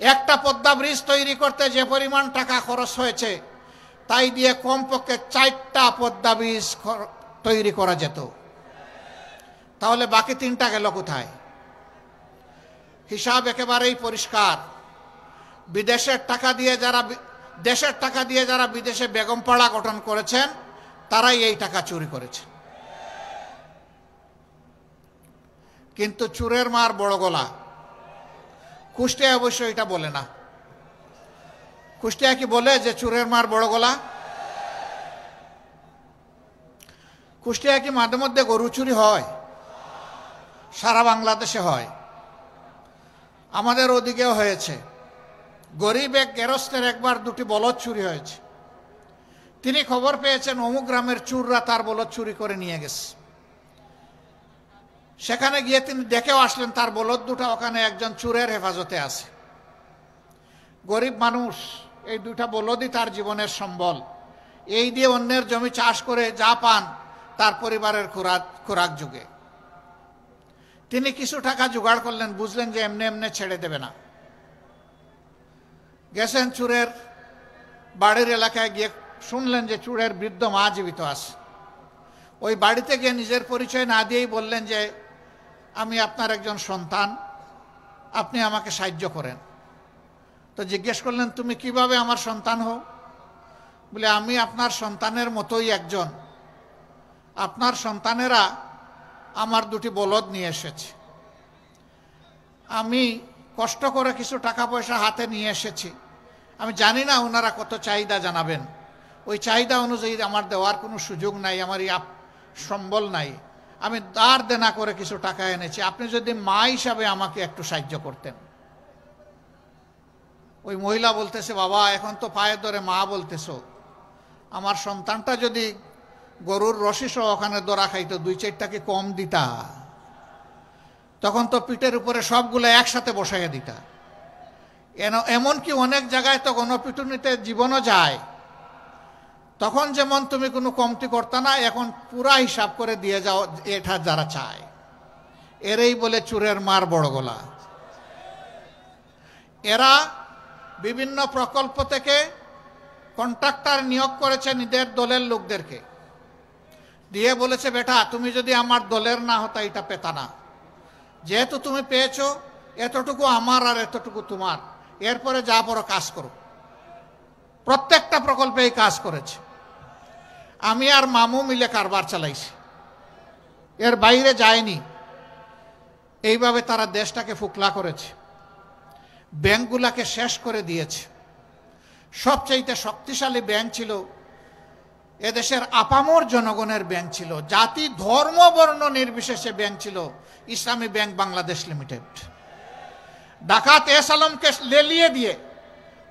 একটা পদ্মা ব্রিজ তৈরি করতে যে পরিমাণ টাকা খরচ হয়েছে তাই দিয়ে কমপক্ষে 4টা পদ্মা ব্রিজ তৈরি করা যেত। তাহলে বাকি 3টা গেল কোথায়? হিসাব একেবারেই পরিষ্কার। বিদেশের টাকা দিয়ে যারা দেশের টাকা দিয়ে যারা বিদেশে বেগমপাড়া গঠন করেছেন তারাই এই টাকা চুরি করেছে। কিন্তু চুরের মার বড় গলা। কুষ্টিয়া অবশ্য এটা বলে না। কুষ্টিয়া কি বলে যে চুরের মার বড় গলা? কুষ্টিয়া কি মাঝে মধ্যে গরু চুরি হয়? সারা বাংলাদেশে হয়, আমাদের ওদিকেও হয়েছে। গরিব এক গেরস্তের একবার 2টি বলদ চুরি হয়েছে। তিনি খবর পেয়েছেন অমুক গ্রামের চুররা তার বলদ চুরি করে নিয়ে গেছে। সেখানে গিয়ে তিনি দেখেও আসলেন তার বলদ 2টা ওখানে একজন চুরের হেফাজতে আছে। গরিব মানুষ, এই 2টা বলদই তার জীবনের সম্বল। এই দিয়ে অন্যের জমি চাষ করে যা পান তার পরিবারের খোরাক যুগে। তিনি কিছু টাকা জোগাড় করলেন, বুঝলেন যে এমনি এমনি ছেড়ে দেবে না। গেছেন চুরের বাড়ির এলাকায়, গিয়ে শুনলেন যে চুরের বৃদ্ধ মা জীবিত আছে। ওই বাড়িতে গিয়ে নিজের পরিচয় না দিয়েই বললেন যে আমি আপনার একজন সন্তান, আপনি আমাকে সাহায্য করেন। তো জিজ্ঞেস করলেন তুমি কিভাবে আমার সন্তান হও? বলে আমি আপনার সন্তানের মতোই একজন। আপনার সন্তানেরা আমার 2টি বলদ নিয়ে এসেছে, আমি কষ্ট করে কিছু টাকা পয়সা হাতে নিয়ে এসেছি। আমি জানি না ওনারা কত চাহিদা জানাবেন, ওই চাহিদা অনুযায়ী আমার দেওয়ার কোনো সুযোগ নাই, আমার সম্বল নাই। আমি ধার দেনা করে কিছু টাকা এনেছি, আপনি যদি মা হিসাবে আমাকে একটু সাহায্য করতেন। ওই মহিলা বলতেছে বাবা এখন তো পায়ে ধরে মা বলতেছো, আমার সন্তানটা যদি গরুর রশি সহ ওখানে দড়া খাইতো 2-4টা কি কম দিতা? তখন তো পিঠের উপরে সবগুলো একসাথে বসাইয়া দিতা। এমনকি অনেক জায়গায় তো গণপিটুনিতে জীবনও যায়। তখন যেমন তুমি কোনো কমতি করতা না, এখন পুরা হিসাব করে দিয়ে যাও এটা যারা চায়। এরাই বলে চুরের মার বড় গলা। এরা বিভিন্ন প্রকল্প থেকে কন্ট্রাক্টর নিয়োগ করেছে নিজের দলের লোকদেরকে, দিয়ে বলেছে বেটা তুমি যদি আমার দলের না হতা এটা পেতা না, যেহেতু তুমি পেয়েছো এতটুকু আমার আর এতটুকু তোমার, এরপরে যা পড়ো কাজ করো। প্রত্যেকটা প্রকল্পে এই কাজ করেছে। আমি আর মামু মিলে কারবার চালাইছি, এর বাইরে যায়নি। এইভাবে তারা দেশটাকে ফুকলা করেছে, ব্যাংকগুলাকে শেষ করে দিয়েছে। সবচাইতে শক্তিশালী ব্যাংক ছিল এদেশের আপামর জনগণের ব্যাংক ছিল, জাতি ধর্ম বর্ণ নির্বিশেষে ব্যাংক ছিল ইসলামী ব্যাংক বাংলাদেশ লিমিটেড। ডাকাত এস আলমকে লেলিয়ে দিয়ে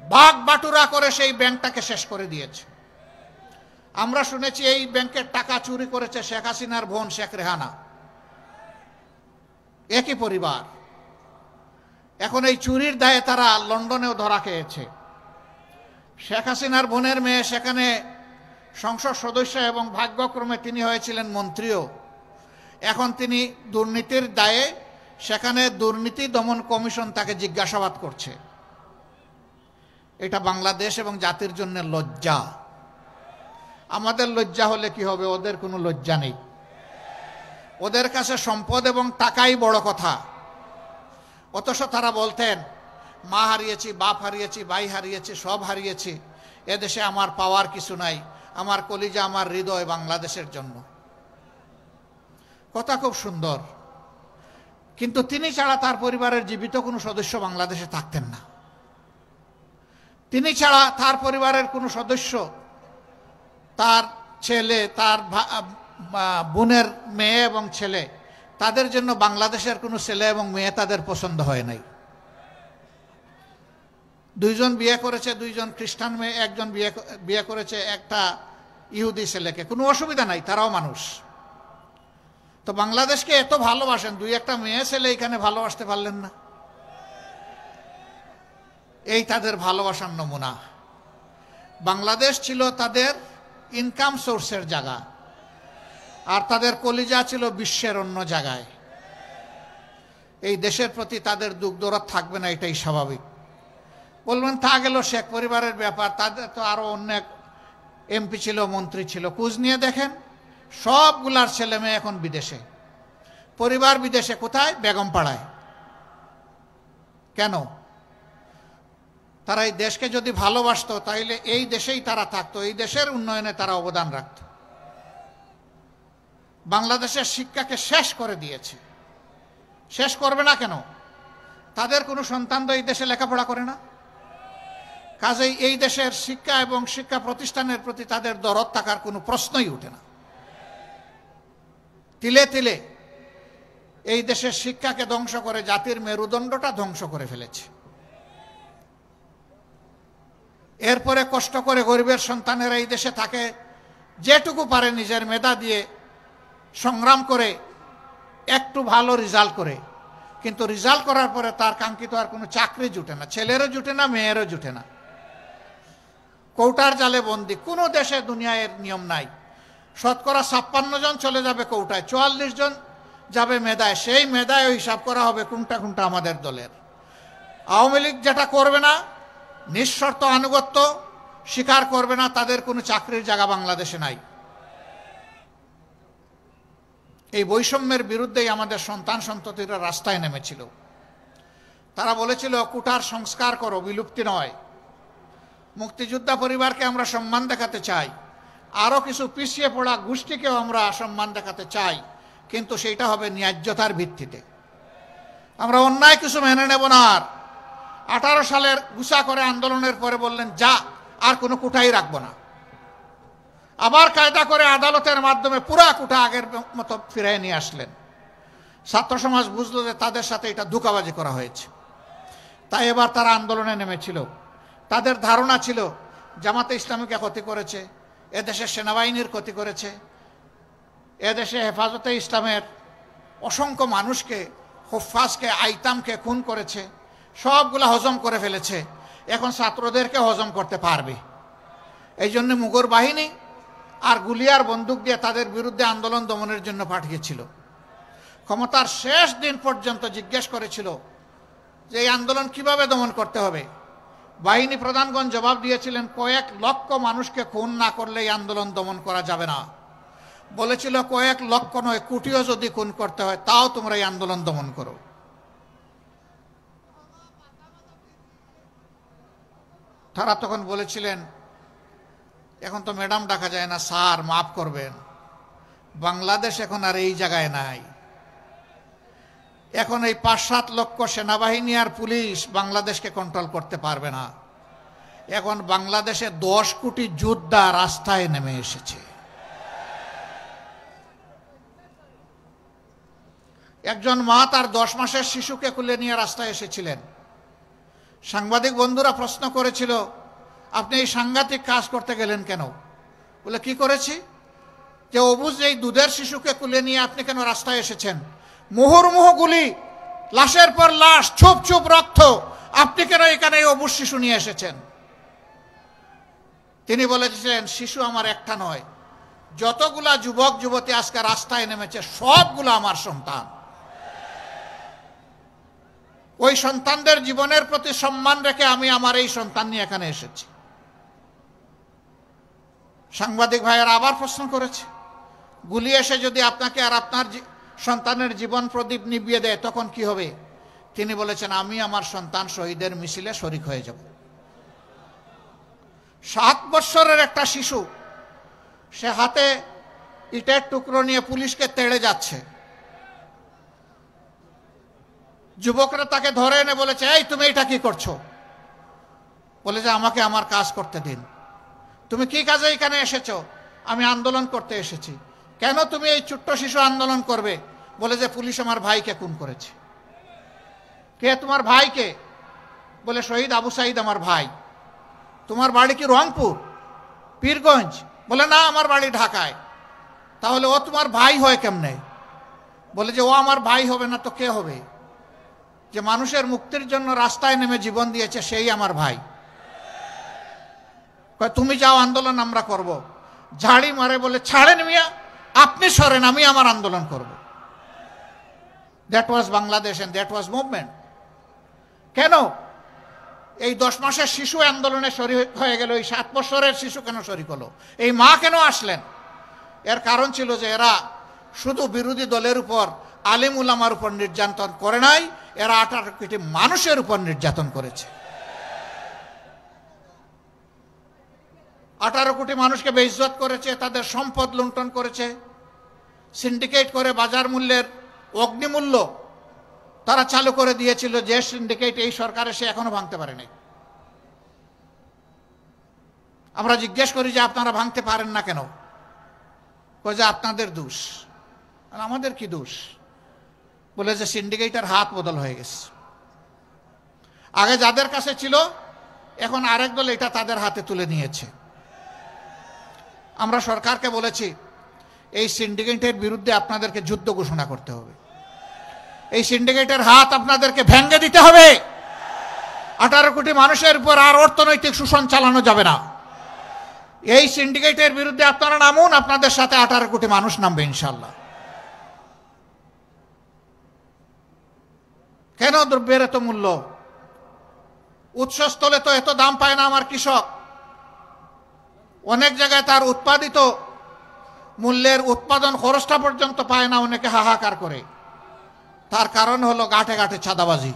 ভাগ বাটুরা করে সেই ব্যাংকটাকে শেষ করে দিয়েছে। আমরা শুনেছি এই ব্যাংকের টাকা চুরি করেছে শেখ হাসিনার বোন শেখ রেহানা, একই পরিবার। এখন এই চুরির দায়ে তারা লন্ডনেও ধরা খেয়েছে। শেখ হাসিনার বোনের মেয়ে সেখানে সংসদ সদস্য এবং ভাগ্যক্রমে তিনি হয়েছিলেন মন্ত্রীও। এখন তিনি দুর্নীতির দায়ে সেখানে দুর্নীতি দমন কমিশন তাকে জিজ্ঞাসাবাদ করছে। এটা বাংলাদেশ এবং জাতির জন্য লজ্জা। আমাদের লজ্জা হলে কি হবে? ওদের কোনো লজ্জা নেই। ওদের কাছে সম্পদ এবং টাকাই বড় কথা। অথচ তারা বলতেন মা হারিয়েছি, বাপ হারিয়েছি, ভাই হারিয়েছি, সব হারিয়েছি, এদেশে আমার পাওয়ার কিছু নাই, আমার কলিজা আমার হৃদয় বাংলাদেশের জন্য। কথা খুব সুন্দর, কিন্তু তিনি ছাড়া তার পরিবারের জীবিত কোনো সদস্য বাংলাদেশে থাকতেন না। তিনি ছাড়া তার পরিবারের কোনো সদস্য, তার ছেলে, তার বোনের মেয়ে এবং ছেলে, তাদের জন্য বাংলাদেশের কোনো ছেলে এবং মেয়ে তাদের পছন্দ হয় নাই। 2জন বিয়ে করেছে, 2জন খ্রিস্টান মেয়ে, একজন বিয়ে করেছে একটা ইহুদি ছেলেকে, কোনো অসুবিধা নাই, তারাও মানুষ। তো বাংলাদেশকে এত ভালোবাসেন, 2-1টা মেয়ে ছেলে এখানে ভালোবাসতে পারলেন না। এই তাদের ভালোবাসার নমুনা। বাংলাদেশ ছিল তাদের ইনকাম সোর্সের জায়গা, আর তাদের কলিজা ছিল বিশ্বের অন্য জায়গায়। এই দেশের প্রতি তাদের দুঃখ দরদ থাকবে না, এটাই স্বাভাবিক। বলবেন তা গেল শেখ পরিবারের ব্যাপার, তাদের তো আরো অনেক এমপি ছিল, মন্ত্রী ছিল। খোঁজ নিয়ে দেখেন সবগুলার ছেলে মেয়ে এখন বিদেশে, পরিবার বিদেশে। কোথায়? বেগমপাড়ায়। কেন? তারা এই দেশকে যদি ভালোবাসতো তাইলে এই দেশেই তারা থাকতো, এই দেশের উন্নয়নে তারা অবদান রাখত। বাংলাদেশের শিক্ষাকে শেষ করে দিয়েছে। শেষ করবে না কেন? তাদের কোনো সন্তান তো এই দেশে লেখাপড়া করে না। কাজেই এই দেশের শিক্ষা এবং শিক্ষা প্রতিষ্ঠানের প্রতি তাদের দরদ থাকার কোনো প্রশ্নই ওঠে না। তিলে তিলে এই দেশের শিক্ষাকে ধ্বংস করে জাতির মেরুদণ্ডটা ধ্বংস করে ফেলেছে। এরপরে কষ্ট করে গরিবের সন্তানেরা এই দেশে থাকে, যেটুকু পারে নিজের মেধা দিয়ে সংগ্রাম করে একটু ভালো রেজাল্ট করে, কিন্তু রেজাল্ট করার পরে তার কাঙ্ক্ষিত আর কোনো চাকরি জুটে না, ছেলেরও জুটে না, মেয়েরও জুটে না। কৌটার জালে বন্দি। কোনো দেশে দুনিয়ায় নিয়ম নাই। শতকরা 56 জন চলে যাবে কৌটায়, 44 জন যাবে মেধায়। সেই মেধায় হিসাব করা হবে কোনটা কোনটা আমাদের দলের। আওয়ামী লীগ যেটা করবে না, নিঃশর্ত আনুগত্য স্বীকার করবে না, তাদের কোনো চাকরির জায়গা বাংলাদেশে নাই। এই বৈষম্যের বিরুদ্ধেই আমাদের সন্তান সন্ততিরা রাস্তায় নেমেছিল। তারা বলেছিল কোটার সংস্কার করো, বিলুপ্তি নয়। মুক্তিযোদ্ধা পরিবারকে আমরা সম্মান দেখাতে চাই, আরো কিছু পিছিয়ে পড়া গোষ্ঠীকেও আমরা সম্মান দেখাতে চাই, কিন্তু সেইটা হবে ন্যায্যতার ভিত্তিতে। আমরা অন্যায় কিছু মেনে নেব না। আর 18 সালের গুছা করে আন্দোলনের পরে বললেন যা, আর কোনো কোটাই রাখবো না। আবার কায়দা করে আদালতের মাধ্যমে পুরা কোটা আগের মতো ফিরিয়ে নিয়ে আসলেন। ছাত্র সমাজ বুঝলো যে তাদের সাথে এটা ধোঁকাবাজি করা হয়েছে, তাই এবার তারা আন্দোলনে নেমেছিল। তাদের ধারণা ছিল জামাতে ইসলামীকে ক্ষতি করেছে, এদেশের সেনাবাহিনীর ক্ষতি করেছে, এদেশে হেফাজতে ইসলামের অসংখ্য মানুষকে, হুফাজকে, আইতামকে খুন করেছে, সবগুলা হজম করে ফেলেছে। এখন ছাত্রদেরকে হজম করতে পারবে। এই জন্য মুগর বাহিনী আর গুলিয়ার বন্দুক দিয়ে তাদের বিরুদ্ধে আন্দোলন দমনের জন্য পাঠিয়েছিল। ক্ষমতার শেষ দিন পর্যন্ত জিজ্ঞেস করেছিল যে এই আন্দোলন কিভাবে দমন করতে হবে। বাহিনী প্রধানগণ জবাব দিয়েছিলেন কয়েক লক্ষ মানুষকে খুন না করলে এই আন্দোলন দমন করা যাবে না। বলেছিল কয়েক লক্ষ নয়, কোটিও যদি খুন করতে হয় তাও তোমরা এই আন্দোলন দমন করো। তারা তখন বলেছিলেন এখন তো ম্যাডাম ডাকা যায় না, স্যার মাফ করবেন, বাংলাদেশ এখন আর এই জায়গায় নাই। এখন এই 5-7 লক্ষ সেনাবাহিনী আর পুলিশ বাংলাদেশকে কন্ট্রোল করতে পারবে না। এখন বাংলাদেশে 10 কোটি যোদ্ধা রাস্তায় নেমে এসেছে। একজন মা তার 10 মাসের শিশুকে কুলে নিয়ে রাস্তায় এসেছিলেন। সাংবাদিক বন্ধুরা প্রশ্ন করেছিল আপনি এই সাংঘাতিক কাজ করতে গেলেন কেন? বলে কি করেছি? যে অবুঝ এই দুধের শিশুকে কুলে নিয়ে আপনি কেন রাস্তায় এসেছেন? মুহুর্মুহু গুলি, লাশের পর লাশ, চুপ চুপ রক্ত, আপনি কেন এখানে এই অবুঝ শিশু নিয়ে এসেছেন? তিনি বলেছিলেন শিশু আমার একটা নয়, যতগুলা যুবক যুবতী আজকে রাস্তায় নেমেছে সবগুলো আমার সন্তান। ওই সন্তানদের জীবনের প্রতি সম্মান রেখে আমি আমার এই সন্তান নিয়ে এখানে এসেছি। সাংবাদিক ভাইয়েরা আবার প্রশ্ন করেছে গুলি এসে যদি আপনাকে আর আপনার সন্তানের জীবন প্রদীপ নিভিয়ে দেয় তখন কি হবে? তিনি বলেছেন আমি আমার সন্তান শহীদের মিছিলে শরীক হয়ে যাব। 7 বছরের একটা শিশু, সে হাতে ইটের টুকরো নিয়ে পুলিশকে তেড়ে যাচ্ছে। যুবকরা তাকে ধরে এনে বলেছে এই তুমি এটা কি করছো? বলে যে আমাকে আমার কাজ করতে দিন। তুমি কি কাজে এখানে এসেছো? আমি আন্দোলন করতে এসেছি। কেন তুমি এই ছোট্ট শিশু আন্দোলন করবে? বলে যে পুলিশ আমার ভাইকে খুন করেছে। কে তোমার ভাইকে? বলে শহীদ আবু সাইদ আমার ভাই। তোমার বাড়ি কি রংপুর, পীরগঞ্জ? বলে না, আমার বাড়ি ঢাকায়। তাহলে ও তোমার ভাই হয় কেমনে? বলে যে ও আমার ভাই হবে না তো কে হবে? যে মানুষের মুক্তির জন্য রাস্তায় নেমে জীবন দিয়েছে সেই আমার ভাই। তুমি যাও আন্দোলন আমরা করব। ঝাড়ি মারে বলে ছাড়েন মিয়া, আপনি সরেন, আমি আমার আন্দোলন করব। That was Bangladesh and that was movement. কেন? এই 10 মাসের শিশু আন্দোলনে শরীক হয়ে গেল, এই 7 বছরের শিশু কেন শরীক হলো, এই মা কেন আসলেন? এর কারণ ছিল যে এরা শুধু বিরোধী দলের উপর, আলেম উলামার উপর নির্যাতন করে নাই, এরা 18 কোটি মানুষের উপর নির্যাতন করেছে। 18 কোটি মানুষকে বেইজ্জত করেছে, তাদের সম্পদ লুণ্ঠন করেছে, সিন্ডিকেট করে বাজার মূল্যের অগ্নিমূল্য তারা চালু করে দিয়েছিল, যে সিন্ডিকেট এই সরকারে সে এখনো ভাঙতে পারেনি। আমরা জিজ্ঞেস করি যে আপনারা ভাঙতে পারেন না কেন? যে আপনাদের দোষ। আর আমাদের কি দোষ? বলে যে সিন্ডিকেটের হাত বদল হয়ে গেছে, আগে যাদের কাছে ছিল এখন আরেক দল এটা তাদের হাতে তুলে নিয়েছে। আমরা সরকারকে বলেছি এই সিন্ডিকেটের বিরুদ্ধে আপনাদেরকে যুদ্ধ ঘোষণা করতে হবে, এই সিন্ডিকেটের হাত আপনাদেরকে ভেঙে দিতে হবে। 18 কোটি মানুষের উপর আর অর্থনৈতিক শোষণ চালানো যাবে না। এই সিন্ডিকেটের বিরুদ্ধে আপনারা নামুন, আপনাদের সাথে 18 কোটি মানুষ নামবে ইনশাল্লাহ। কেন দ্রব্যের এত মূল্য? উৎসস্থলে তো এত দাম পায় না আমার কৃষক, অনেক জায়গায় তার উৎপাদিত মূল্যের উৎপাদন খরচটা পর্যন্ত পায় না, অনেকে হাহাকার করে। তার কারণ হলো ঘাটে ঘাটে চাঁদাবাজি।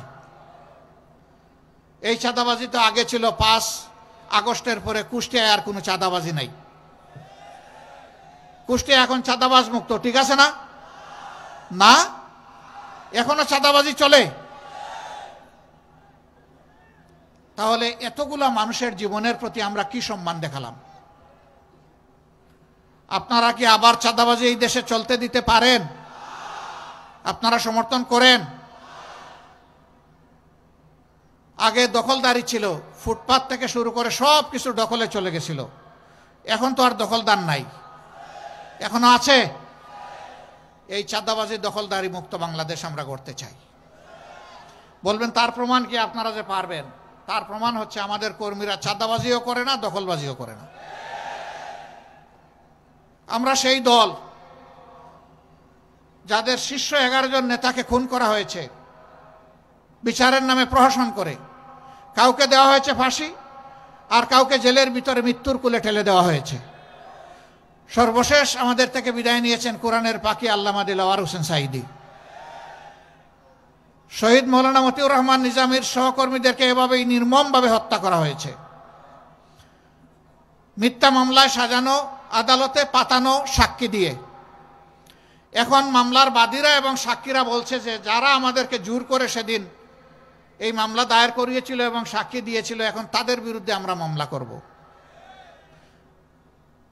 এই চাঁদাবাজি তো আগে ছিল, 5 আগস্টের পরে কুষ্টিয়ায় আর কোনো চাঁদাবাজি নাই। কুষ্টিয়া এখন চাঁদাবাজ মুক্ত, ঠিক আছে না? না, এখনো চাঁদাবাজি চলে। তাহলে এতগুলা মানুষের জীবনের প্রতি আমরা কি সম্মান দেখালাম? আপনারা কি আবার চাঁদাবাজি এই দেশে চলতে দিতে পারেন? আপনারা সমর্থন করেন? আগে দখলদারি ছিল, ফুটপাত থেকে শুরু করে সব কিছু দখলে চলে গেছিল। এখন তো আর দখলদার নাই, এখনো আছে। এই চাঁদাবাজি দখলদারি মুক্ত বাংলাদেশ আমরা গড়তে চাই। বলবেন তার প্রমাণ কি? আপনারা যে পারবেন, তার প্রমাণ হচ্ছে আমাদের কর্মীরা চাঁদাবাজিও করে না, দখলবাজিও করে না। আমরা সেই দল যাদের শীর্ষ 11 জন নেতাকে খুন করা হয়েছে বিচারের নামে প্রহসন করে। কাউকে দেওয়া হয়েছে ফাঁসি, আর কাউকে জেলের ভিতরে মৃত্যুর কুলে ঠেলে দেওয়া হয়েছে। সর্বশেষ আমাদের থেকে বিদায় নিয়েছেন কোরআনের পাখি আল্লামা দিলওয়ার হোসেন সাঈদী। শহীদ মৌলানা মতিউর রহমান নিজামীর সহকর্মীদেরকে এভাবেই নির্মমভাবে হত্যা করা হয়েছে। মিথ্যা মামলায় সাজানো, আদালতে পাতানো সাক্ষী দিয়ে। এখন মামলার বাদীরা এবং সাক্ষীরা বলছে যে যারা আমাদেরকে জোর করে সেদিন এই মামলা দায়ের করিয়েছিল এবং সাক্ষী দিয়েছিল, এখন তাদের বিরুদ্ধে আমরা মামলা করব।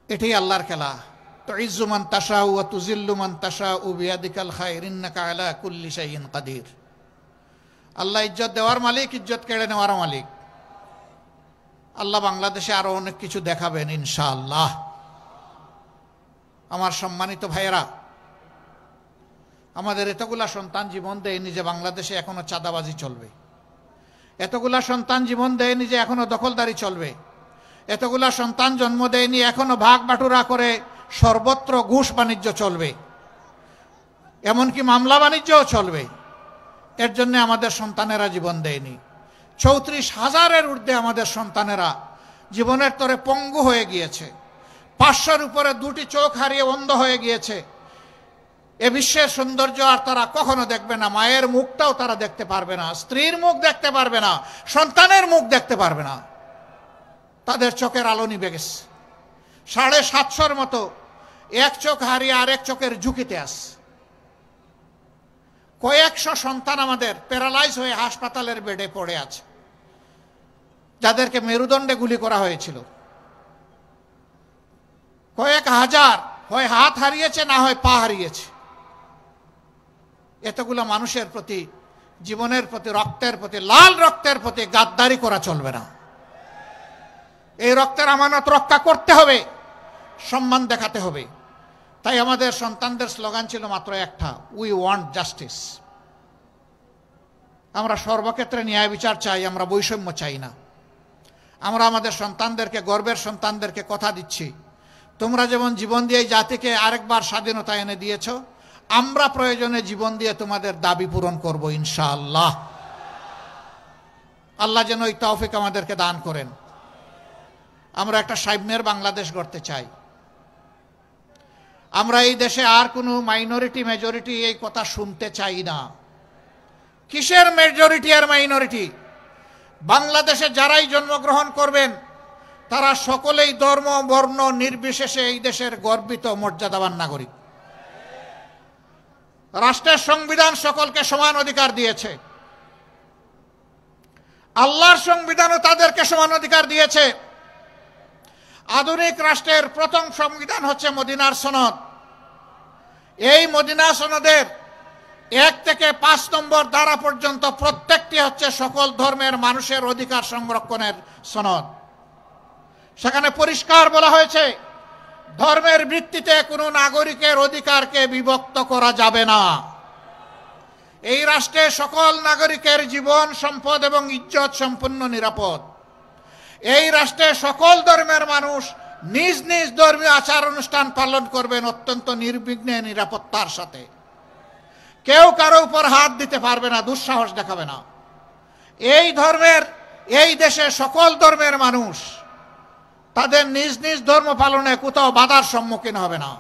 এটাই আল্লাহর খেলা। তুইজ্জু মান তাশাউ ওয়া তুযিল্লু মান তাশাউ বিয়াদিকাল খায়র ইন্নাকা আলা কুল্লি শাইইন কাদির। আল্লাহ ইজ্জত দেওয়ার মালিক, ইজ্জত কেড়ে নেওয়ার মালিক। আল্লাহ বাংলাদেশে আরো অনেক কিছু দেখাবেন ইনশাআল্লাহ। আমার সম্মানিত ভাইয়েরা, আমাদের এতগুলা সন্তান জীবন দেয়নি যে বাংলাদেশে এখনো চাঁদাবাজি চলবে। এতগুলা সন্তান জীবন দেয়নি যে এখনো দখলদারি চলবে। এতগুলা সন্তান জন্ম দেয়নি এখনো ভাগ বাটুরা করে সর্বত্র ঘুষ বাণিজ্য চলবে, এমনকি মামলা বাণিজ্যও চলবে। এর জন্য আমাদের সন্তানেরা জীবন দেয়নি। 34,000-এর ঊর্ধ্বে আমাদের সন্তানেরা জীবনের তরে পঙ্গু হয়ে গিয়েছে। 500-র উপরে 2টি চোখ হারিয়ে অন্ধ হয়ে গিয়েছে। এ বিশ্বের সৌন্দর্য আর তারা কখনো দেখবে না। মায়ের মুখটাও তারা দেখতে পারবে না, স্ত্রীর মুখ দেখতে পারবে না, সন্তানের মুখ দেখতে পারবে না। তাদের চোখের আলো নিভে গেছে। 750-র মতো এক চোখ হারিয়ে আরেক চোখের ঝুঁকিতে আছে। কয়েকশো সন্তান আমাদের প্যারালাইজ হয়ে হাসপাতালের বেডে পড়ে আছে, যাদেরকে মেরুদণ্ডে গুলি করা হয়েছিল। কয়েক হাজার হয় হাত হারিয়েছে, না হয় পা হারিয়েছে। এতগুলো মানুষের প্রতি, জীবনের প্রতি, রক্তের প্রতি, লাল রক্তের প্রতি গাদ্দারি করা চলবে না। এই রক্তের আমানত রক্ষা করতে হবে, সম্মান দেখাতে হবে। তাই আমাদের সন্তানদের স্লোগান ছিল মাত্র একটা, উই ওয়ান্ট জাস্টিস। আমরা সর্বক্ষেত্রে ন্যায় বিচার চাই, আমরা বৈষম্য চাই না। আমরা আমাদের সন্তানদেরকে, গর্বের সন্তানদেরকে কথা দিচ্ছি, তোমরা যেমন জীবন দিয়ে জাতিকে আরেকবার স্বাধীনতা এনে দিয়েছ, আমরা প্রয়োজনে জীবন দিয়ে তোমাদের দাবি পূরণ করব ইনশাআল্লাহ। আল্লাহ যেন ওই তৌফিক আমাদেরকে দান করেন। আমরা একটা সাম্যের বাংলাদেশ গড়তে চাই। আমরা এই দেশে আর কোনো মাইনরিটি মেজরিটি এই কথা শুনতে চাই না। কিসের মেজরিটি আর মাইনরিটি? বাংলাদেশে যারাই জন্মগ্রহণ করবেন তারা সকলেই ধর্ম বর্ণ নির্বিশেষে এই দেশের গর্বিত মর্যাদাবান নাগরিক। রাষ্ট্রের সংবিধান সকলকে সমান অধিকার দিয়েছে। আল্লাহর সংবিধানও তাদেরকে সমান অধিকার দিয়েছে। আধুনিক রাষ্ট্রের প্রথম সংবিধান হচ্ছে মদিনার সনদ। এই মদিনা সনদের 1 থেকে 5 নম্বর ধারা পর্যন্ত প্রত্যেকটি হচ্ছে সকল ধর্মের মানুষের অধিকার সংরক্ষণের সনদ। সেখানে পরিষ্কার বলা হয়েছে ধর্মের ভিত্তিতে কোনো নাগরিকের অধিকারকে বিভক্ত করা যাবে না। এই রাষ্ট্রে সকল নাগরিকের জীবন, সম্পদ এবং ইজ্জত সম্পূর্ণ নিরাপদ। এই রাষ্ট্রে সকল ধর্মের মানুষ নিজ নিজ ধর্মীয় আচার অনুষ্ঠান পালন করবেন অত্যন্ত নির্বিঘ্নে, নিরাপত্তার সাথে। কেউ কারো উপর হাত দিতে পারবে না, দুঃসাহস দেখাবে না। এই দেশে সকল ধর্মের মানুষ তাদের নিজ নিজ ধর্ম পালনে কোথাও বাধার সম্মুখীন হবে না।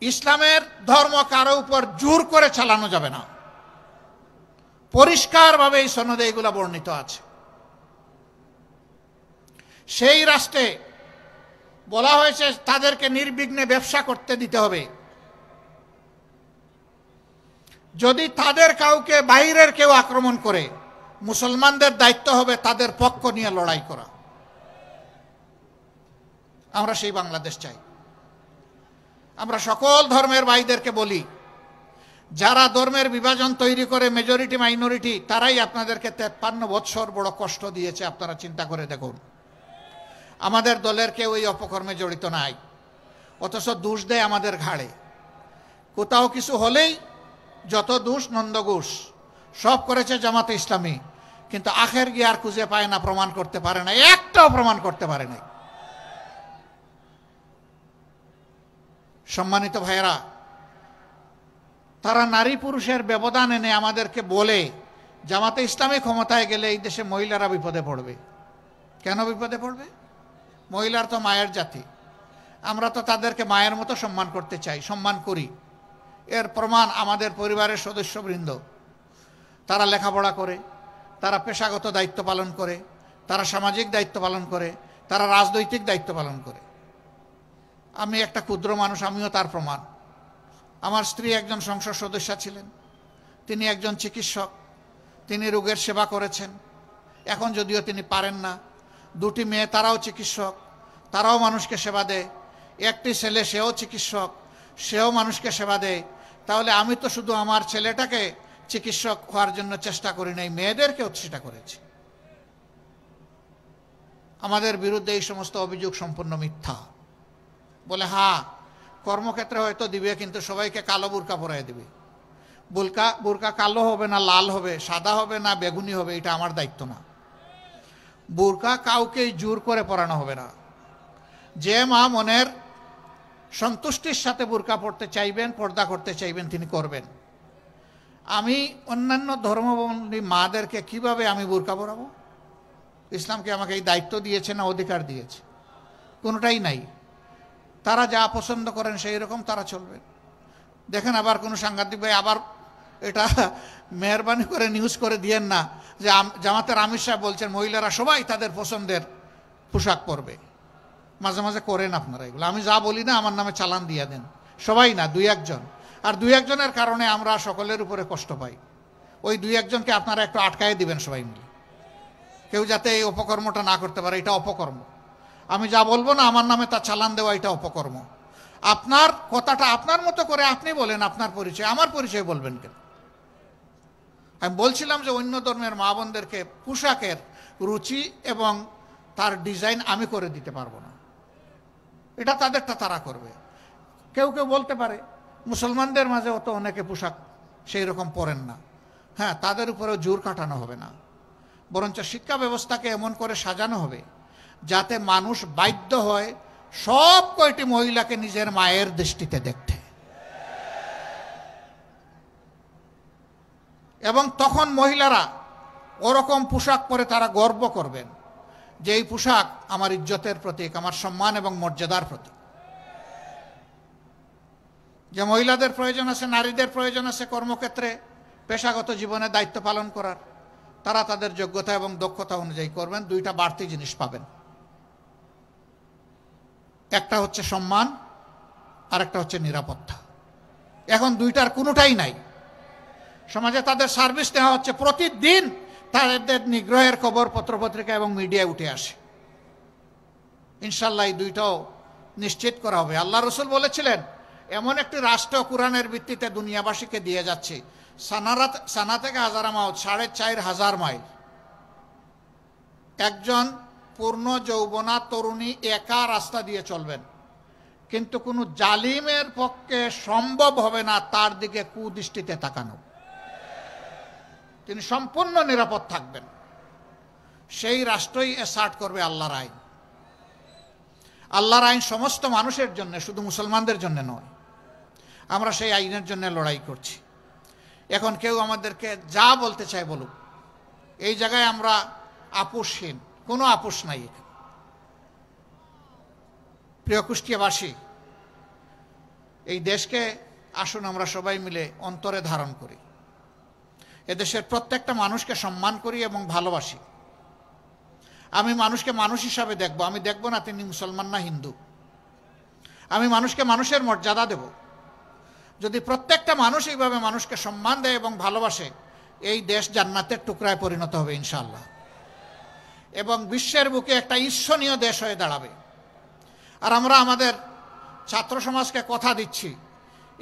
ইসলামের ধর্ম কারো উপর জোর করে চালানো যাবে না। পরিষ্কারভাবে এই সনদে এগুলো বর্ণিত আছে। সেই রাষ্ট্রে বলা হয়েছে তাদেরকে নির্বিঘ্নে ব্যবসা করতে দিতে হবে। যদি তাদের কাউকে বাইরের কেউ আক্রমণ করে, মুসলমানদের দায়িত্ব হবে তাদের পক্ষ নিয়ে লড়াই করা। আমরা সেই বাংলাদেশ চাই। আমরা সকল ধর্মের ভাইদেরকে বলি, যারা ধর্মের বিভাজন তৈরি করে মেজরিটি মাইনরিটি, তারাই আপনাদেরকে 53 বৎসর বড় কষ্ট দিয়েছে। আপনারা চিন্তা করে দেখুন, আমাদের দলের কেউ এই অপকর্মে জড়িত নাই, অথচ দোষ দেয় আমাদের ঘাড়ে। কোথাও কিছু হলেই যত দোষ নন্দঘোষ, সব করেছে জামাতে ইসলামী, কিন্তু আখের গিয়ে আর খুঁজে পায় না, প্রমাণ করতে পারে না, একটাও প্রমাণ করতে পারে নাই। সম্মানিত ভাইয়েরা, তারা নারী পুরুষের ব্যবধান এনে আমাদেরকে বলে জামাতে ইসলামী ক্ষমতায় গেলে এই দেশে মহিলারা বিপদে পড়বে। কেন বিপদে পড়বে? মহিলার তো মায়ের জাতি, আমরা তো তাদেরকে মায়ের মতো সম্মান করতে চাই, সম্মান করি। এর প্রমাণ আমাদের পরিবারের সদস্যবৃন্দ, তারা লেখাপড়া করে, তারা পেশাগত দায়িত্ব পালন করে, তারা সামাজিক দায়িত্ব পালন করে, তারা রাজনৈতিক দায়িত্ব পালন করে। আমি একটা ক্ষুদ্র মানুষ, আমিও তার প্রমাণ। আমার স্ত্রী একজন সংসদ সদস্য ছিলেন, তিনি একজন চিকিৎসক, তিনি রোগের সেবা করেছেন। এখন যদিও তিনি পারেন না, 2টি মেয়ে তারাও চিকিৎসক, তারাও মানুষকে সেবা দেয়। একটি ছেলে, সেও চিকিৎসক, সেও মানুষকে সেবা দেয়। তাহলে আমি তো শুধু আমার ছেলেটাকে চিকিৎসক হওয়ার জন্য চেষ্টা করি নাই, মেয়েদেরকেও চেষ্টা করেছি। আমাদের বিরুদ্ধে এই সমস্ত অভিযোগ সম্পূর্ণ মিথ্যা। বলে হ্যাঁ, কর্মক্ষেত্রে হয়তো দিবে, কিন্তু সবাইকে কালো বোরকা পরাই দিবে। বোরকা কালো হবে না লাল হবে, সাদা হবে না বেগুনি হবে, এটা আমার দায়িত্ব না। বোরকা কাউকে জোর করে পরানো হবে না। যে মা মনের সন্তুষ্টির সাথে বোরকা পড়তে চাইবেন, পর্দা করতে চাইবেন, তিনি করবেন। আমি অন্যান্য ধর্মাবলম্বী মাদেরকে কিভাবে আমি বোরকা পরাবো? ইসলামকে আমাকে এই দায়িত্ব দিয়েছে না অধিকার দিয়েছে? কোনোটাই নাই। তারা যা পছন্দ করেন সেই রকম তারা চলবেন। দেখেন, আবার কোনো সাংবাদিক ভাই আবার এটা মেহরবানি করে নিউজ করে দিয়েন না যে জামাতের আমির সাহেব বলছেন মহিলারা সবাই তাদের পছন্দের পোশাক পরবে। মাঝে মাঝে করেন আপনারা এগুলো। আমি যা বলি না আমার নামে চালান দিয়ে দেন। সবাই না, 2-1 জন। আর 2-1 জনের কারণে আমরা সকলের উপরে কষ্ট পাই। ওই 2-1 জনকে আপনারা একটু আটকায় দিবেন সবাই মিলে, কেউ যাতে এই অপকর্মটা না করতে পারে। এটা অপকর্ম। আমি যা বলবো না আমার নামে তা চালান দেওয়া, এটা অপকর্ম। আপনার কথাটা আপনার মতো করে আপনি বলেন, আপনার পরিচয়, আমার পরিচয় বলবেন কেন? আমি বলছিলাম যে অন্য ধর্মের মা বোনদেরকে পোশাকের রুচি এবং তার ডিজাইন আমি করে দিতে পারবো না, এটা তাদেরটা তারা করবে। কেউ কেউ বলতে পারে মুসলমানদের মাঝে অত অনেকে পোশাক সেই রকম পরেন না। হ্যাঁ, তাদের উপরেও জোর কাটানো হবে না, বরঞ্চ শিক্ষা ব্যবস্থাকে এমন করে সাজানো হবে যাতে মানুষ বাধ্য হয় সব কয়টি মহিলাকে নিজের মায়ের দৃষ্টিতে দেখতে। এবং তখন মহিলারা ওরকম পোশাক পরে তারা গর্ব করবেন যে এই পোশাক আমার ইজ্জতের প্রতীক, আমার সম্মান এবং মর্যাদার প্রতীক। যে মহিলাদের প্রয়োজন আছে, নারীদের প্রয়োজন আছে কর্মক্ষেত্রে পেশাগত জীবনে দায়িত্ব পালন করার, তারা তাদের যোগ্যতা এবং দক্ষতা অনুযায়ী করবেন। দুইটা বাড়তি জিনিস পাবেন, একটা হচ্ছে সম্মান আর একটা হচ্ছে নিরাপত্তা। এখন দুইটার কোনোটাই নাই। সমাজে তাদের সার্ভিস দেওয়া হচ্ছে, প্রতিদিন তাদের নিগ্রহের খবর পত্রপত্রিকা এবং মিডিয়ায় উঠে আসে। ইনশাল্লাহ এই দুইটাও নিশ্চিত করা হবে। আল্লাহ রসুল বলেছিলেন এমন একটি রাষ্ট্র কোরআনের ভিত্তিতে দুনিয়াবাসীকে দিয়ে যাচ্ছে, সানা থেকে হাজারামাউত ৪,৫০০ মাইল। একজন পূর্ণ যৌবনা তরুণী একা রাস্তা দিয়ে চলবেন, কিন্তু কোনো জালিমের পক্ষে সম্ভব হবে না তার দিকে কুদৃষ্টিতে তাকানো। তিনি সম্পূর্ণ নিরাপদ থাকবেন। সেই রাষ্ট্রই এসার্ট করবে আল্লাহর আইন। আল্লাহর আইন সমস্ত মানুষের জন্য, শুধু মুসলমানদের জন্য নয়। আমরা সেই আইনের জন্য লড়াই করছি। এখন কেউ আমাদেরকে যা বলতে চায় বলুক, এই জায়গায় আমরা আপোষহীন, কোনো আপোষ নাই এখানে। প্রিয় কুষ্টিয়াবাসী, এই দেশকে আসুন আমরা সবাই মিলে অন্তরে ধারণ করি। এদেশের প্রত্যেকটা মানুষকে সম্মান করি এবং ভালোবাসি। আমি মানুষকে মানুষ হিসাবে দেখব, আমি দেখব না তিনি মুসলমান না হিন্দু। আমি মানুষকে মানুষের মর্যাদা দেব। যদি প্রত্যেকটা মানুষ এইভাবে মানুষকে সম্মান দেয় এবং ভালোবাসে, এই দেশ জান্নাতের টুকরায় পরিণত হবে ইনশাআল্লাহ, এবং বিশ্বের বুকে একটা ঈর্ষণীয় দেশ হয়ে দাঁড়াবে। আর আমরা আমাদের ছাত্র সমাজকে কথা দিচ্ছি,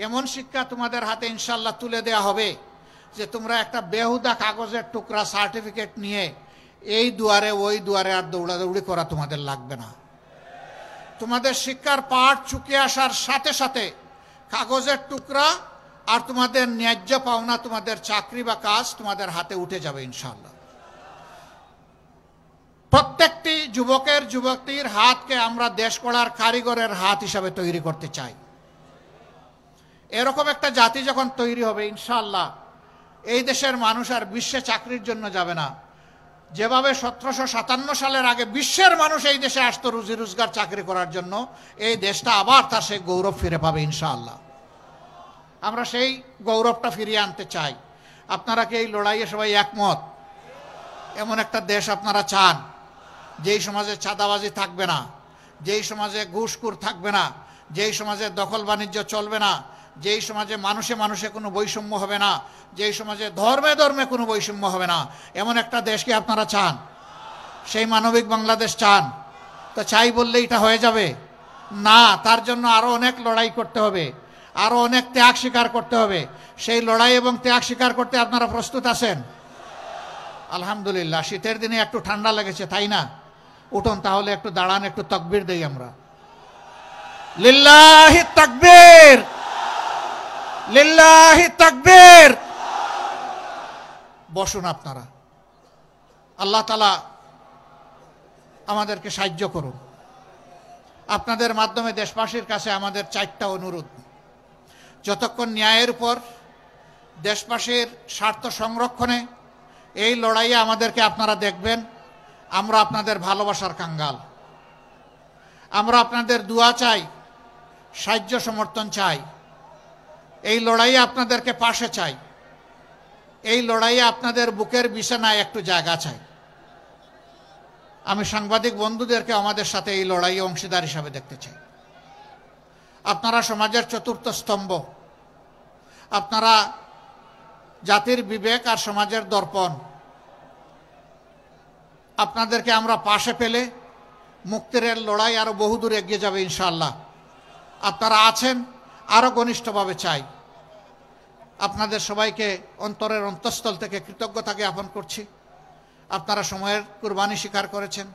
এমন শিক্ষা তোমাদের হাতে ইনশাআল্লাহ তুলে দেয়া হবে যে তোমরা একটা বেহুদা কাগজের টুকরা সার্টিফিকেট নিয়ে এই দুয়ারে ওই দুয়ারে আর দৌড়াদৌড়ি করা তোমাদের লাগবে না। তোমাদের শিক্ষার পাঠ চুকে আসার সাথে সাথে কাগজের টুকরা আর তোমাদের ন্যায্য পাওনা, তোমাদের চাকরি বা কাজ তোমাদের হাতে উঠে যাবে ইনশাআল্লাহ। প্রত্যেকটি যুবকের যুবতীর হাতকে আমরা দেশ গড়ার কারিগরের হাত হিসাবে তৈরি করতে চাই। এরকম একটা জাতি যখন তৈরি হবে ইনশাআল্লাহ, এই দেশের মানুষ আর বিশ্বে চাকরির জন্য যাবে না। যেভাবে 1757 সালের আগে বিশ্বের মানুষ এই দেশে আসতো রুজি রোজগার চাকরি করার জন্য, এই দেশটা আবার তার সেই গৌরব ফিরে পাবে ইনশাআল্লাহ। আমরা সেই গৌরবটা ফিরিয়ে আনতে চাই। আপনারা কি এই লড়াইয়ে সবাই একমত? এমন একটা দেশ আপনারা চান যেই সমাজে চাঁদাবাজি থাকবে না, যেই সমাজে ঘুষখোর থাকবে না, যেই সমাজে দখল বাণিজ্য চলবে না, যেই সমাজে মানুষে মানুষে কোনো বৈষম্য হবে না, যেই সমাজে ধর্মে ধর্মে কোনো বৈষম্য হবে না, এমন একটা দেশকে আপনারা চান? সেই মানবিক বাংলাদেশ চান? তো চাই বললে এটা হয়ে যাবে না। তার জন্য আরো অনেক লড়াই করতে হবে, আরো অনেক ত্যাগ স্বীকার করতে হবে। সেই লড়াই এবং ত্যাগ স্বীকার করতে আপনারা প্রস্তুত আছেন? আলহামদুলিল্লাহ। শীতের দিনে একটু ঠান্ডা লেগেছে, তাই না? উঠুন তাহলে, একটু দাঁড়ান, একটু তাকবীর দেই আমরা। লিল্লাহি তাকবীর, লিল্লাহি তাকবীর। বসুন আপনারা। আল্লাহ তাআলা আমাদেরকে সাহায্য করুন। আপনাদের মাধ্যমে দেশবাসীর কাছে আমাদের 4টা অনুরোধ। যতক্ষণ ন্যায়ের উপর, দেশবাসীর স্বার্থ সংরক্ষণে এই লড়াইয়ে আমাদেরকে আপনারা দেখবেন, আমরা আপনাদের ভালোবাসার কাঙ্গাল। আমরা আপনাদের দোয়া চাই, সাহায্য সমর্থন চাই। এই লড়াইয়ে আপনাদেরকে পাশে চাই। এই লড়াইয়ে আপনাদের বুকের বিছানায় একটু জায়গা চাই। আমি সাংবাদিক বন্ধুদেরকে আমাদের সাথে এই লড়াইয়ে অংশীদার হিসাবে দেখতে চাই। আপনারা সমাজের চতুর্থ স্তম্ভ, আপনারা জাতির বিবেক আর সমাজের দর্পণ। আপনাদেরকে আমরা পাশে পেলে মুক্তির লড়াই আরো বহুদূর এগিয়ে যাবে ইনশাআল্লাহ। আপনারা আছেন, আরো ঘনিষ্ঠভাবে চাই। আপনাদের সবাইকে অন্তরের অন্তঃস্থল থেকে কৃতজ্ঞতা জ্ঞাপন করছি। আপনারা সময়ের কুরবানি স্বীকার করেছেন,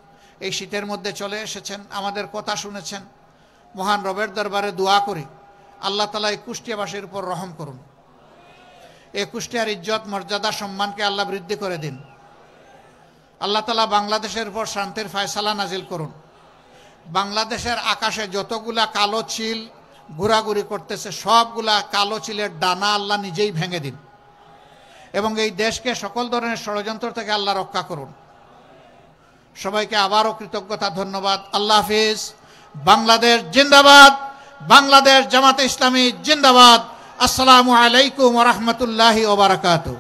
এই শীতের মধ্যে চলে এসেছেন, আমাদের কথা শুনেছেন। মহান রবের দরবারে দোয়া করি আল্লাহ তাআলা এই কুষ্টিয়াবাসীর উপর রহম করুন। এই কুষ্টিয়ার ইজ্জত মর্যাদা সম্মানকে আল্লাহ বৃদ্ধি করে দিন। আল্লাহ তাআলা বাংলাদেশের উপর শান্তির ফয়সালা নাজিল করুন। বাংলাদেশের আকাশে যতগুলা কালো চিল ঘোরাঘুরি করতেছে, সবগুলা কালো চিলের ডানা আল্লাহ নিজেই ভেঙে দিন এবং এই দেশকে সকল ধরনের ষড়যন্ত্র থেকে আল্লাহ রক্ষা করুন। সবাইকে আবারও কৃতজ্ঞতা, ধন্যবাদ। আল্লাহ হাফিজ। বাংলাদেশ জিন্দাবাদ। বাংলাদেশ জামাতে ইসলামী জিন্দাবাদ। আসসালামু আলাইকুম ওয়া রাহমাতুল্লাহি ওয়া বারাকাতুহু।